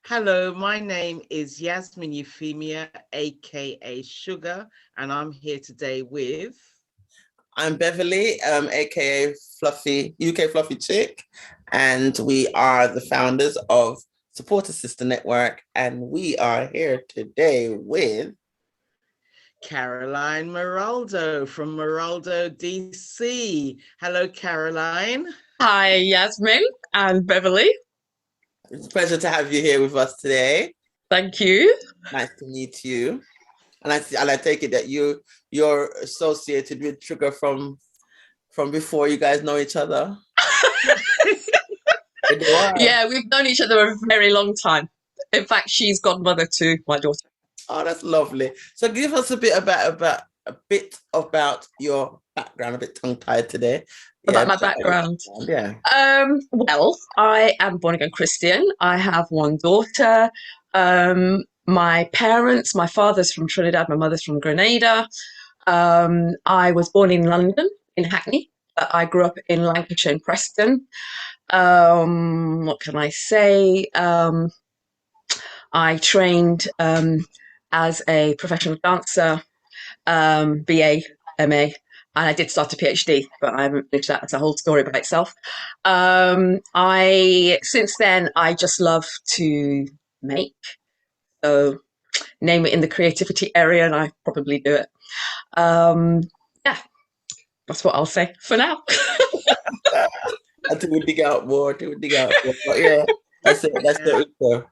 Hello, my name is Yasmin Euphemia, aka Sugar, and I'm here today with... I'm Beverly, aka Fluffy, UK Fluffy Chick, and we are the founders of Supporter Sister Network, and we are here today with Caroline Muraldo from Muraldo D.C. Hello, Caroline. Hi, Yasmin and Beverly. It's a pleasure to have you here with us today. Thank you. Nice to meet you. And I take it that you're associated with Sugar from before you guys know each other. Yeah, we've known each other a very long time. In fact, she's godmother to my daughter. Oh, that's lovely. So give us a bit about your background, a bit tongue-tied today. About my background. Yeah. Well, I am born again Christian. I have one daughter. My parents, my father's from Trinidad, my mother's from Grenada. I was born in London, in Hackney. I grew up in Lancashire and Preston. What can I say? I trained as a professional dancer, BA, MA, and I did start a PhD, but I haven't finished that. It's a whole story by itself. Since then, I just love to make. So name it in the creativity area, and I probably do it. Yeah, that's what I'll say for now. Until we dig out more, But yeah, that's it. That's the intro.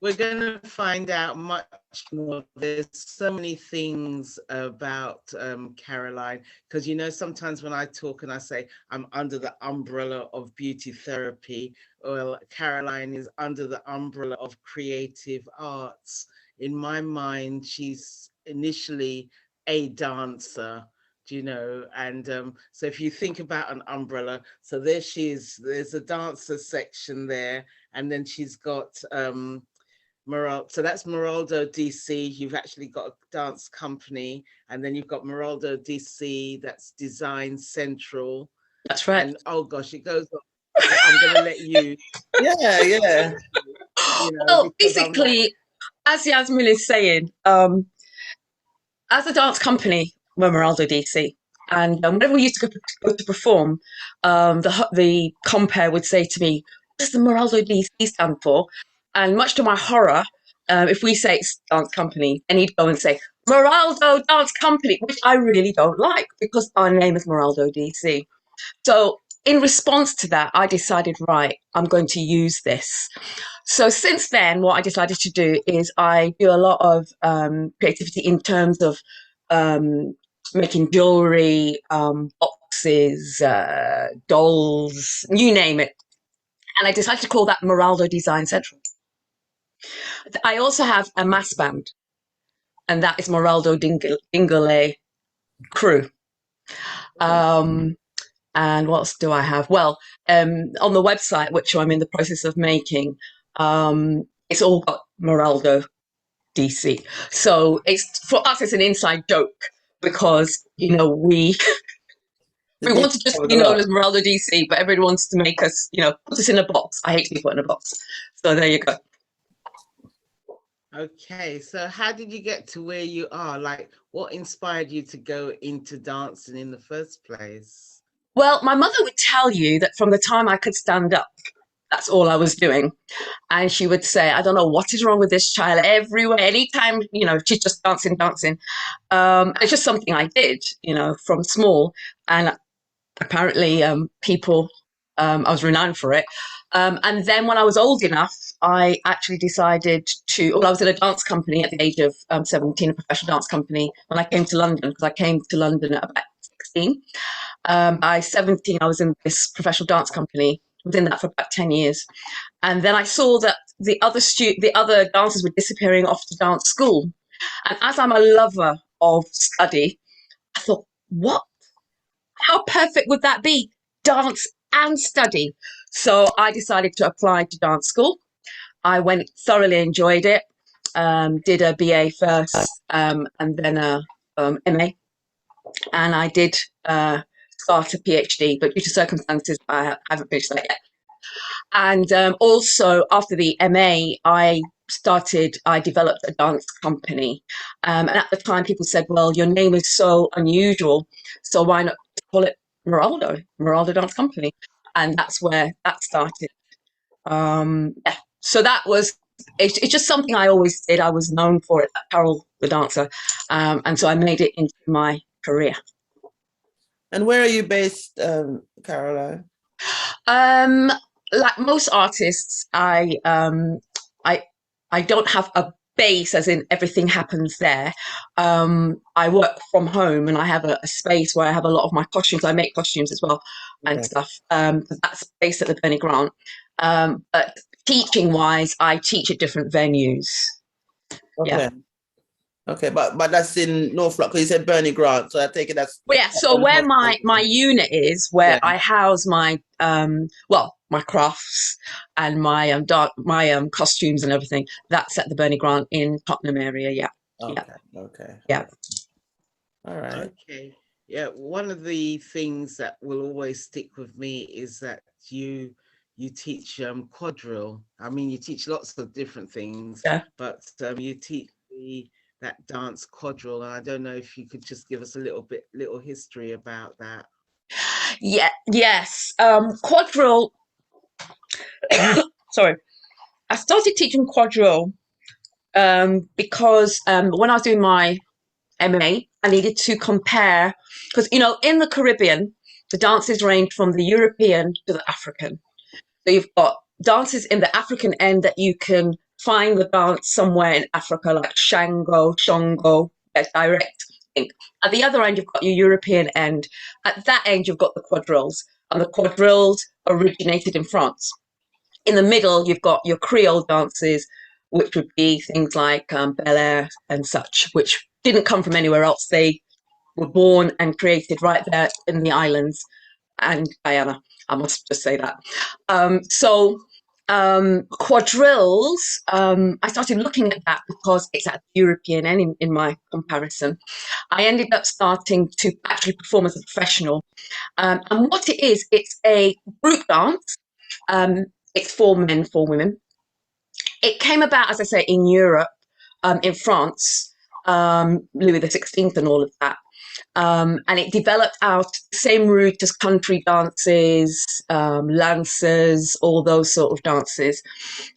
We're going to find out much more. There's so many things about Caroline, because, you know, sometimes when I talk and I say I'm under the umbrella of beauty therapy, well, Caroline is under the umbrella of creative arts. In my mind, she's initially a dancer, you know, and so if you think about an umbrella, so there she is, there's a dancer section there, and then she's got so that's Muraldo DC. You've actually got a dance company, and then you've got Muraldo DC, that's Design Central. That's right. And oh gosh, it goes on. I'm going to let you. Yeah. You know, well, basically, as Yasmin is saying, as a dance company, we're Muraldo DC. And whenever we used to go to perform, the compere would say to me, what does the Muraldo DC stand for? And much to my horror, if we say it's dance company, then he'd go and say, Muraldo Dance Company, which I really don't like because our name is Muraldo DC. So in response to that, I decided, right, I'm going to use this. So since then, what I decided to do is I do a lot of creativity in terms of making jewelry, boxes, dolls, you name it. And I decided to call that Muraldo Design Central. I also have a mass band, and that is Muraldo Dingle Crew. And what else do I have? Well, on the website, which I'm in the process of making, it's all got Muraldo DC. So for us, it's an inside joke because, you know, we want to just be known as Muraldo DC, but everybody wants to make us, you know, put us in a box. I hate to be put in a box. So there you go. Okay, so how did you get to where you are? Like, what inspired you to go into dancing in the first place? Well, my mother would tell you that from the time I could stand up, that's all I was doing. And she would say, I don't know what is wrong with this child. Everywhere, anytime, you know, she's just dancing. It's just something I did, you know, from small. And apparently people, I was renowned for it. And then when I was old enough, I actually decided I was in a dance company at the age of 17, a professional dance company, when I came to London, because I came to London at about 16. By 17, I was in this professional dance company. I was in that for about 10 years. And then I saw that the other dancers were disappearing off to dance school. And as I'm a lover of study, I thought, what? How perfect would that be? Dance and study. So I decided to apply to dance school. I went, thoroughly enjoyed it, did a BA first, and then a MA. And I did start a PhD, but due to circumstances, I haven't finished that yet. And also after the MA, I developed a dance company. And at the time, people said, well, your name is so unusual, so why not call it Muraldo Dance Company? And that's where that started. Yeah. So that was, it's just something I always did. I was known for it, Carol the dancer. And so I made it into my career. And where are you based, Caroline? Like most artists, I don't have a base, as in everything happens there. I work from home, and I have a space where I have a lot of my costumes. I make costumes as well and stuff. That's based at the Bernie Grant. But teaching wise, I teach at different venues. Okay. Yeah. Okay, but that's in Norfolk, because you said Bernie Grant, so I take it that's... Well, yeah, so where my unit is, where I house my my crafts and my costumes and everything, that's at the Bernie Grant in Tottenham area. Yeah. Okay. Okay. Yeah. All right. Okay. Yeah. One of the things that will always stick with me is that you teach quadrille. I mean, you teach lots of different things, but you teach that dance quadrille, and I don't know if you could just give us a little history about that. Yeah. Yes. Quadrille. Sorry, I started teaching quadrille because when I was doing my MA, I needed to compare, because in the Caribbean, the dances range from the European to the African. So you've got dances in the African end that you can find the dance somewhere in Africa, like Shango, Shongo, direct. At the other end, you've got your European end. At that end, you've got the quadrilles, and the quadrilles originated in France. In the middle, you've got your Creole dances, which would be things like Bel Air and such, which didn't come from anywhere else. They were born and created right there in the islands and Guyana. I must just say that. Quadrilles, I started looking at that because it's at the European end in my comparison. I ended up starting to actually perform as a professional. And what it is, it's a group dance. It's for men, for women. It came about, as I say, in Europe, in France, Louis XVI and all of that. And it developed out the same route as country dances, lancers, all those sort of dances.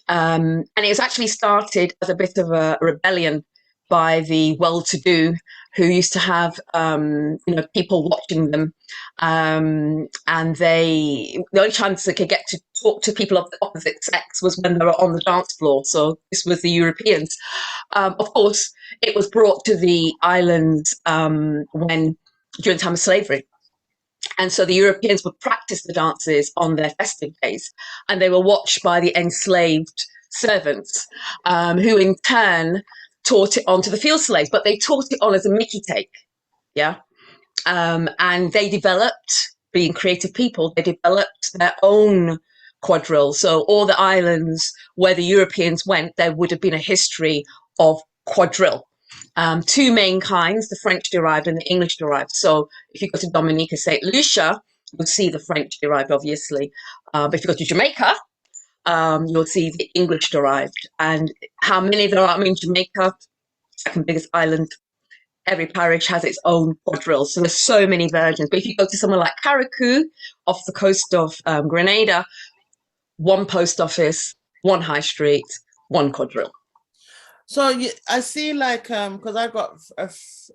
And it was actually started as a bit of a rebellion by the well-to-do, who used to have people watching them, and the only chance they could get to talk to people of the opposite sex was when they were on the dance floor. So this was the Europeans. Of course, it was brought to the islands during the time of slavery. And so the Europeans would practice the dances on their festive days, and they were watched by the enslaved servants, who in turn taught it on to the field slaves, but they taught it on as a Mickey take. Yeah. And they developed, being creative people, they developed their own quadrille. So all the islands where the Europeans went, there would have been a history of quadrille. Two main kinds, the French derived and the English derived. So if you go to Dominica, St. Lucia, you'll see the French derived, obviously. But if you go to Jamaica, you'll see the English derived. And how many there are? I mean, Jamaica, second biggest island, every parish has its own quadrille. So there's so many versions. But if you go to somewhere like Carriacou, off the coast of Grenada, one post office, one high street, one quadrille. So I see, like, because I've got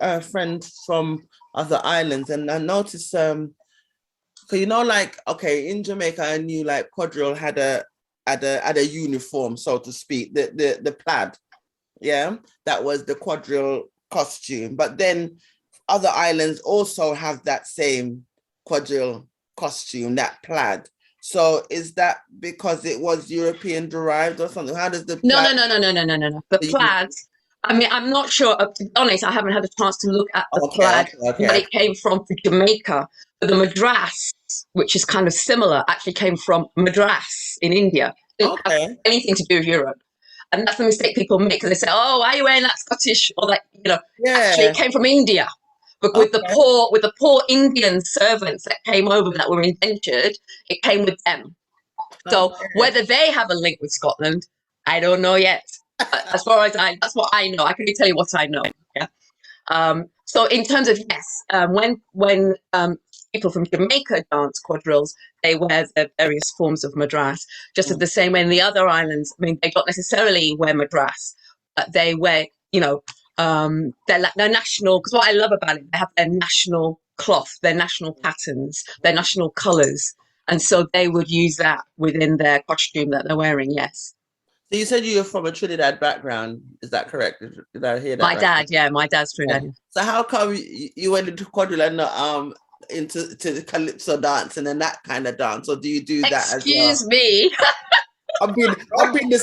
a friend from other islands, and I noticed, so like, okay, in Jamaica, I knew like quadrille had a uniform, so to speak, the plaid, yeah, that was the quadrille costume. But then other islands also have that same quadrille costume, that plaid. So is that because it was European derived or something? How does the plaid... No. The plaid, I mean, I'm not sure. To be honest, I haven't had a chance to look at the plaid, but it came from Jamaica. But the madras, which is kind of similar, actually came from Madras in India. It didn't have anything to do with Europe. And that's the mistake people make, because they say, "Oh, why are you wearing that Scottish?" Or that, actually it came from India. But with the poor Indian servants that came over that were indentured, it came with them. So Okay. whether they have a link with Scotland, I don't know yet. As far as that's what I know. I can only tell you what I know. Yeah. So in terms of yes, when people from Jamaica dance quadrilles, they wear the various forms of madras, just as the same way in the other islands. I mean, they don't necessarily wear madras, but they wear, their national. Because what I love about it, they have their national cloth, their national patterns, their national colours, and so they would use that within their costume that they're wearing. Yes. So you said you're from a Trinidad background. Is that correct? Did I hear that My right? dad, yeah, my dad's Trinidadian. Yeah. So how come you went into quadrille and not into the calypso dancing and that kind of dance, or do you do that as well? Excuse me. I've been the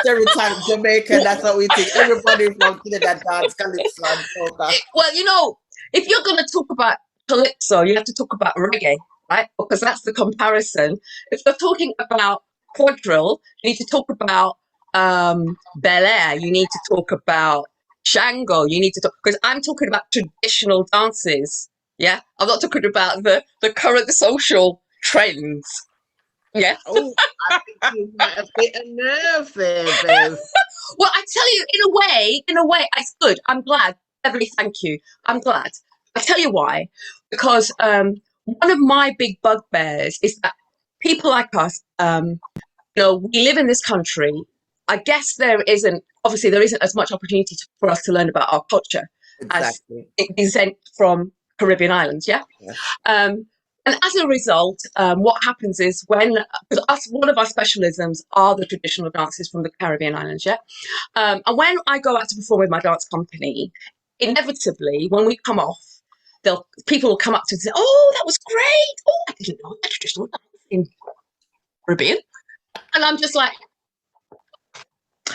stereotype Jamaican. That's what we think. Everybody from Trinidad dance calypso and soca. Well, if you're going to talk about calypso, you have to talk about reggae, right? Because that's the comparison. If you're talking about quadrille, you need to talk about Bel Air. You need to talk about Shango. You need to talk, because I'm talking about traditional dances. Yeah, I'm not talking about the current social trends. Yeah. Oh, I think you might have hit a nerve there, Bev. Well, I tell you, in a way, it's good. I'm glad. Beverly, thank you. I'm glad. I tell you why. Because one of my big bugbears is that people like us, we live in this country. I guess there isn't as much opportunity for us to learn about our culture Exactly. as it is sent from Caribbean islands. Yeah. And as a result, what happens is one of our specialisms are the traditional dances from the Caribbean islands, yeah? And when I go out to perform with my dance company, inevitably, when we come off, people will come up to us and say, "Oh, that was great! Oh, I didn't know that traditional dance in Caribbean." And I'm just like,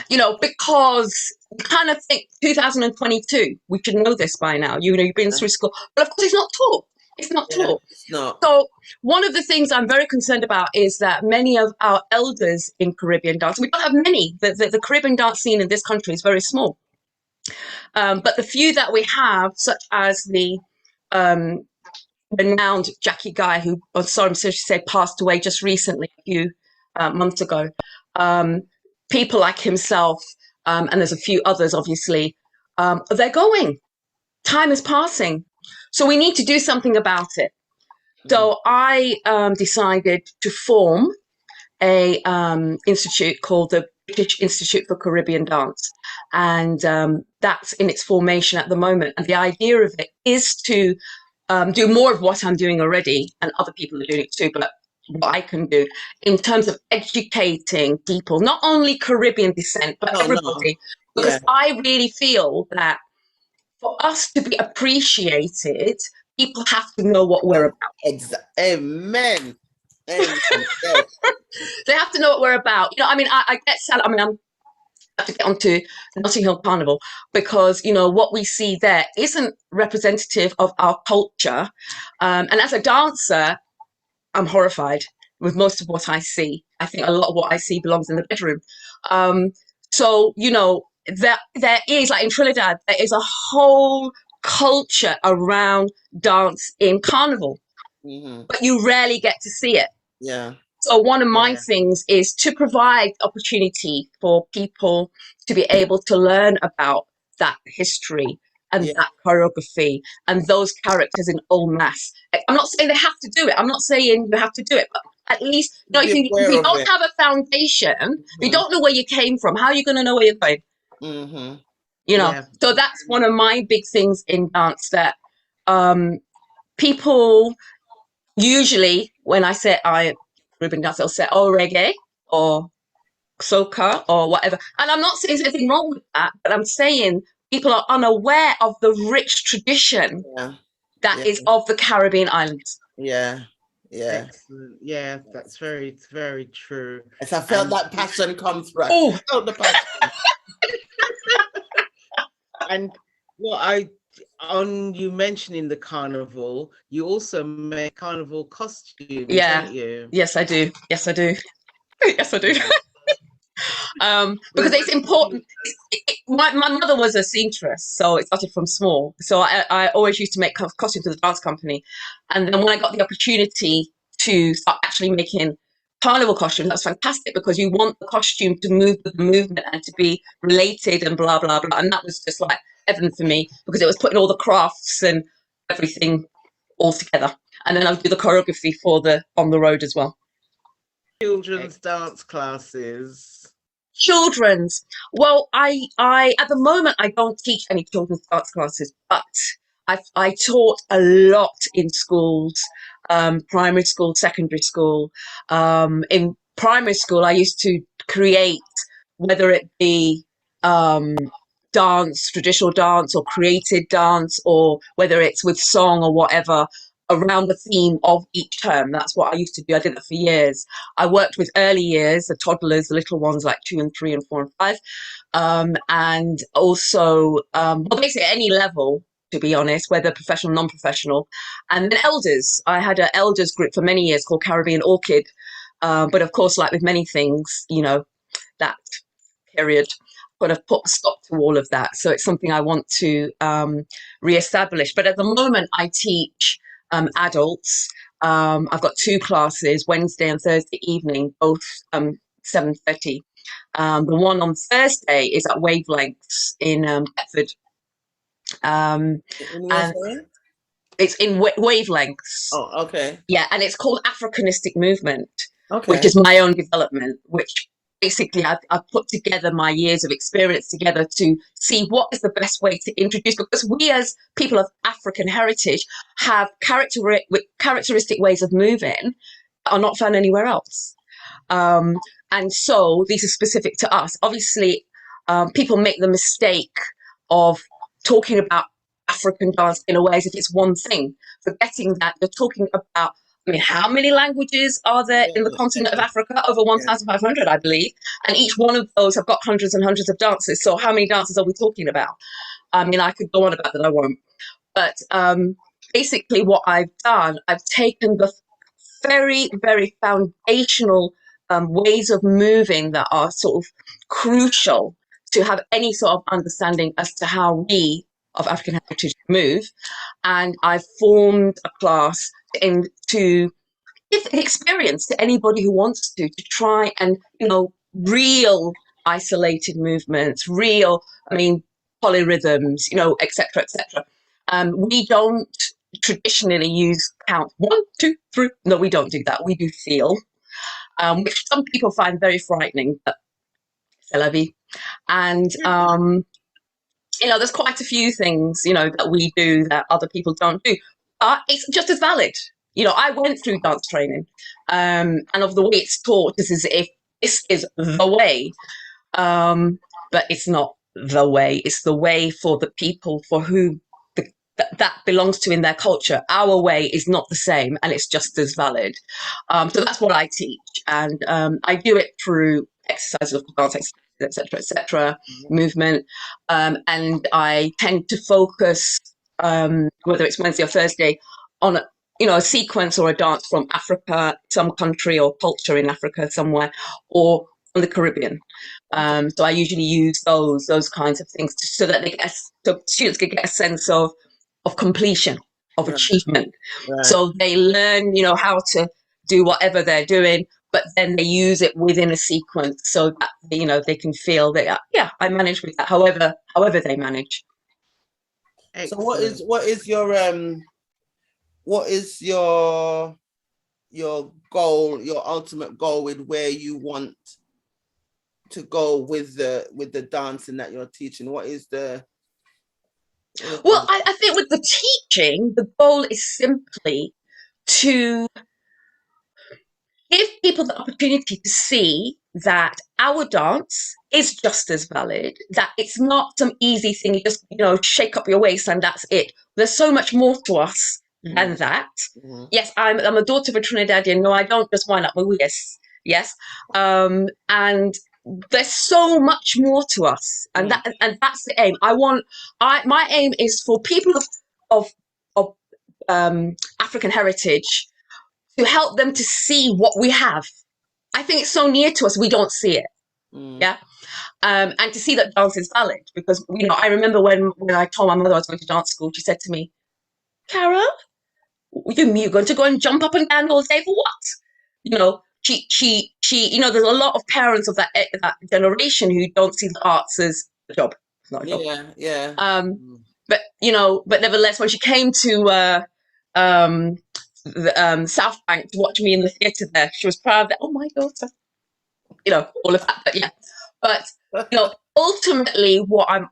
because you kind of think 2022, we should know this by now. You've been through school. But of course, it's not taught. It's not taught. No. So one of the things I'm very concerned about is that many of our elders in Caribbean dance, we don't have many. The Caribbean dance scene in this country is very small. But the few that we have, such as the renowned Jackie Guy, who, I'm sorry to say, passed away just recently, a few months ago. People like himself, and there's a few others, obviously, they're going. Time is passing. So we need to do something about it. So I decided to form a institute called the British Institute for Caribbean Dance. And that's in its formation at the moment. And the idea of it is to do more of what I'm doing already, and other people are doing it too, but what I can do in terms of educating people, not only Caribbean descent, but everybody. No. Because I really feel that for us to be appreciated, people have to know what we're about. Amen. Amen. They have to know what we're about. I get sad. I have to get onto Notting Hill Carnival because, what we see there isn't representative of our culture. And as a dancer, I'm horrified with most of what I see. I think a lot of what I see belongs in the bedroom. So, there is, like in Trinidad, there is a whole culture around dance in Carnival, but you rarely get to see it. Yeah. So one of my things is to provide opportunity for people to be able to learn about that history and that choreography and those characters in en masse. I'm not saying they have to do it. I'm not saying you have to do it, but at least, if you don't have a foundation, if you don't know where you came from, how are you going to know where you're going? So that's one of my big things in dance that people usually, when I say Caribbean dance, they'll say, "Oh, reggae," or soca, or whatever. And I'm not saying there's anything wrong with that, but I'm saying people are unaware of the rich tradition that is of the Caribbean islands. Yeah. Yeah. Excellent. Yeah, that's very, very true. As I felt that passion come through. Oh, I felt the passion. And you mentioning the carnival, you also make carnival costumes, don't you? Yes, I do. Yes, I do. Yes, I do. Because it's important. My mother was a seamstress, so it started from small. So I always used to make costumes for the dance company. And then when I got the opportunity to start actually making carnival costume, that's fantastic, because you want the costume to move with the movement and to be related and blah, blah, blah. And that was just like heaven for me, because it was putting all the crafts and everything all together. And then I would do the choreography for the on the road as well. Children's dance classes. Children's. Well, I at the moment I don't teach any children's dance classes, but I taught a lot in schools, primary school, secondary school. In primary school, I used to create, whether it be dance, traditional dance, or created dance, or whether it's with song or whatever, around the theme of each term. That's what I used to do. I did that for years. I worked with early years, the toddlers, the little ones like 2 and 3 and 4 and 5, and also, well, basically at any level, to be honest, whether professional, non-professional. And then elders. I had an elders group for many years called Caribbean Orchid. But of course, like with many things, you know, that period kind of put a stop to all of that. So it's something I want to reestablish. But at the moment, I teach adults. I've got 2 classes, Wednesday and Thursday evening, both 7:30. The one on Thursday is at Wavelengths in Deptford. And it's in Wavelengths. Oh, okay. Yeah, and it's called Africanistic Movement, Okay. which is my own development, which basically I've put together my years of experience together to see what is the best way to introduce, because we as people of African heritage have characteristic ways of moving that are not found anywhere else. And so these are specific to us. Obviously, people make the mistake of talking about African dance in a way as if it's one thing, forgetting that you're talking about, I mean, how many languages are there in the continent of Africa? Over 1,500, I believe. And each one of those have got hundreds and hundreds of dances. So how many dances are we talking about? I mean, I could go on about that, I won't. But basically what I've done, I've taken the very, very foundational ways of moving that are sort of crucial to have any sort of understanding as to how we of African heritage move. And I formed a class to give the experience to anybody who wants to try and, you know, real isolated movements, real, I mean, polyrhythms, you know, etc., etc. We don't traditionally use count 1, 2, 3. No, we don't do that. We do feel, which some people find very frightening, but c'est la vie. And, you know, there's quite a few things, you know, that we do that other people don't do. But it's just as valid. You know, I went through dance training, and of the way it's taught, this is if this is the way, but it's not the way. It's the way for the people for whom that belongs to in their culture. Our way is not the same, and it's just as valid. So that's what I teach, and I do it through exercises of dance, etc., movement, and I tend to focus, whether it's Wednesday or Thursday, on a sequence or a dance from Africa, some country or culture in Africa somewhere, or on the Caribbean. So I usually use those kinds of things so that so students can get a sense of completion, of achievement. Right. So they learn, you know, how to do whatever they're doing, but then they use it within a sequence so that, you know, they can feel that, yeah, I manage with that, however they manage. Excellent. So what is your goal, your ultimate goal with where you want to go with the dancing that you're teaching? What is the... Well, I think with the teaching, the goal is simply to give people the opportunity to see that our dance is just as valid, that it's not some easy thing, you just, you know, shake up your waist and that's it. There's so much more to us than that. Mm-hmm. Yes, I'm a daughter of a Trinidadian. No, I don't just wind up my waist. Yes. And there's so much more to us, and that's the aim. My aim is for people of African heritage to help them to see what we have. I think it's so near to us, we don't see it. Yeah. And to see that dance is valid, because, you know, I remember when I told my mother I was going to dance school, she said to me, "Carol, you're going to go and jump up and down all day for what? You know, you know, there's a lot of parents of that generation who don't see the arts as a job. It's not a job. Yeah. But you know, but nevertheless, when she came to South Bank to watch me in the theatre there, she was proud that, oh, my daughter, you know, all of that. But yeah, but you know, ultimately, what I'm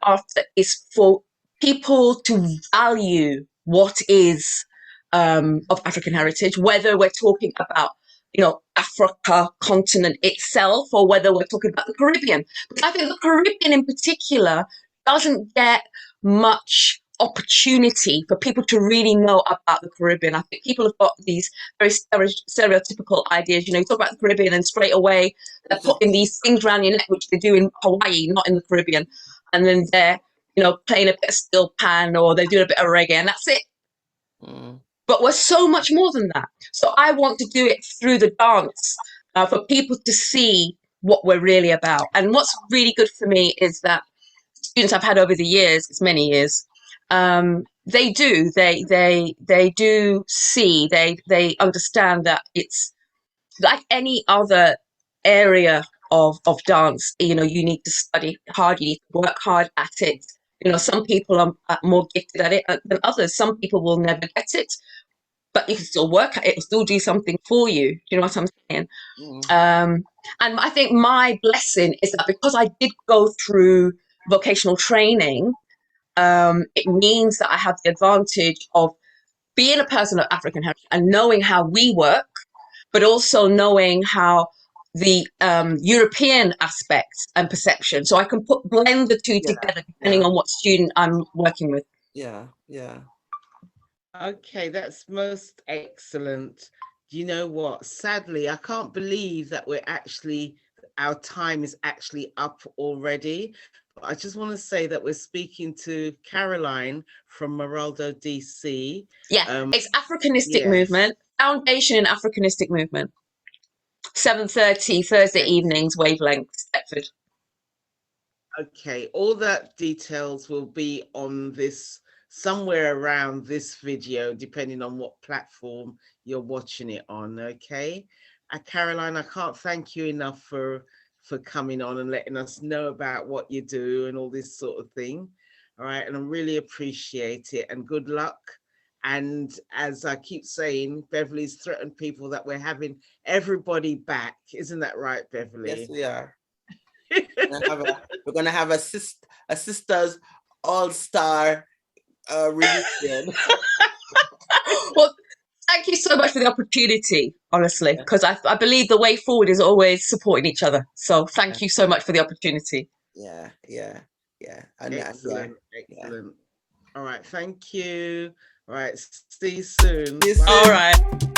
after is for people to value what is of African heritage, whether we're talking about, you know, Africa continent itself, or whether we're talking about the Caribbean. Because I think the Caribbean in particular doesn't get much opportunity for people to really know about the Caribbean. I think people have got these very stereotypical ideas. You know, you talk about the Caribbean and straight away they're putting these things around your neck, which they do in Hawaii, not in the Caribbean. And then they're, you know, playing a bit of steel pan, or they're doing a bit of reggae, and that's it. But we're so much more than that. So I want to do it through the dance for people to see what we're really about. And what's really good for me is that students I've had over the years, it's many years, they do see, they understand that it's like any other area of dance. You know, you need to study hard, you need to work hard at it. You know, some people are more gifted at it than others. Some people will never get it, but you can still work at it, it'll still do something for you. Do you know what I'm saying? And I think my blessing is that because I did go through vocational training, it means that I have the advantage of being a person of African heritage and knowing how we work, but also knowing how the European aspect and perception. So I can blend the two together depending on what student I'm working with. Yeah. Okay, that's most excellent. Do you know what? Sadly, I can't believe that our time is actually up already. But I just want to say that we're speaking to Caroline from Muraldo D.C. Yeah, it's Africanistic Movement, Foundation in Africanistic Movement. 7:30 Thursday evenings, Wavelengths, Deptford. Okay, all that details will be on this, somewhere around this video, depending on what platform you're watching it on. Okay, Caroline, I can't thank you enough for coming on and letting us know about what you do and all this sort of thing. All right, and I really appreciate it, and good luck. And as I keep saying, Beverly's threatened people that we're having everybody back. Isn't that right, Beverly? Yes, we are. We're gonna have a sisters all-star reunion. Well, thank you so much for the opportunity, honestly, because I believe the way forward is always supporting each other. So thank you so much for the opportunity. Yeah. Excellent. All right, thank you. All right, see you soon. All right.